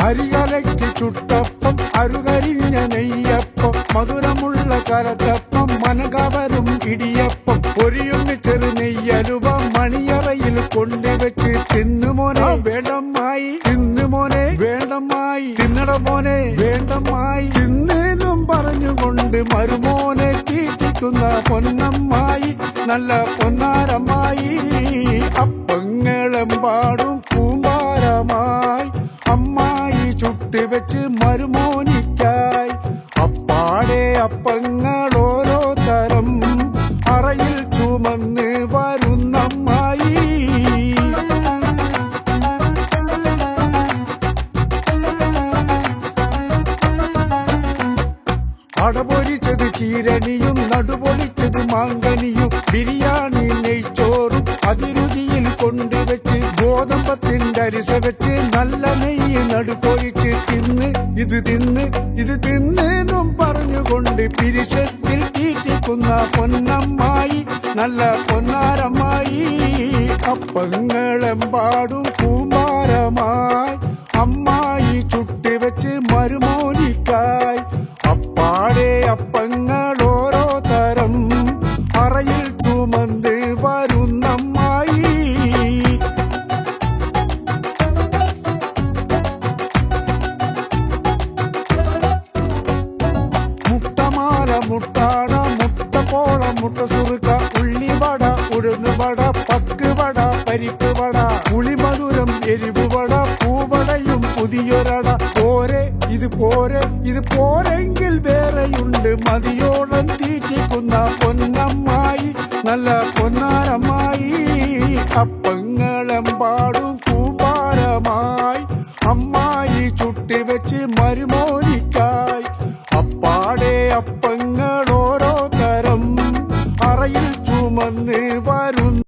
അരികലയ്ക്ക് ചുട്ടപ്പം അരുകരിഞ്ഞ നെയ്യപ്പം മധുരമുള്ള കരത്തപ്പം മനകവരും ഇടിയപ്പം പൊരിയുണ്ണി ചെറു നെയ്യലുവ മണിയറയിൽ കൊണ്ടുവച്ച് തിന്നുമോനെ വേണ്ടമായി തിന്നുമോനെ വേണ്ടമായി തിന്നട മോനെ വേണ്ടമായി തിന്നേനും പറഞ്ഞുകൊണ്ട് മരുമോനെ തീറ്റിക്കുന്ന പൊന്നമ്മായി നല്ല പൊന്നാരമായി അപ്പങ്ങളെമ്പാടും കൂമ്പാരമായി അമ്മായി ചുട്ടുവെച്ച് മരുമോനിക്കായി അപ്പാടെ അപ്പങ്ങൾ ഓരോ തരം അറയിൽ ചുമന്ന് വരുന്നമ്മായി അടപൊരിച്ചത് ചീരണിയും നടുപൊളിച്ചത് മാങ്കനിയും ബിരിയാണി നെയ്ച്ചോറും അതിരുചിയിൽ കൊണ്ടുവച്ച് ഗോതമ്പത്തിന്റെ അരിസ വെച്ച് നല്ല നെയ്യ് നടുപൊഴിച്ച് തിന്ന് ഇത് തിന്നെന്നും പറഞ്ഞുകൊണ്ട് പിരിശത്തിൽ തീറ്റിക്കുന്ന പൊന്നമ്മായി നല്ല പൊന്നാരമ്മായി അപ്പങ്ങളെമ്പാടും കൂമ്പാരമായി അമ്മായി ചുട്ടുവെച്ച് മരുമോനിക്കായി അപ്പാടെ അപ്പങ്ങൾ ഓരോ തരം അറയിൽ ചുമന്ന് വരുന്നമ്മായി മുട്ടമാല മുട്ടാട മുട്ടപ്പോള മുട്ട സുറുക്ക ഉള്ളിവട ഉഴുന്നുവട പക്കുവട പരിപ്പ് വട പുളിമധുരം എരിവുവട പൂവടയും പുതിയൊരട ഇത് പോരെങ്കിൽ വേറെയുണ്ട് മതിയോളം തീറ്റിക്കുന്ന പൊന്നമ്മായി നല്ല പൊന്നാരമ്മായി അപ്പം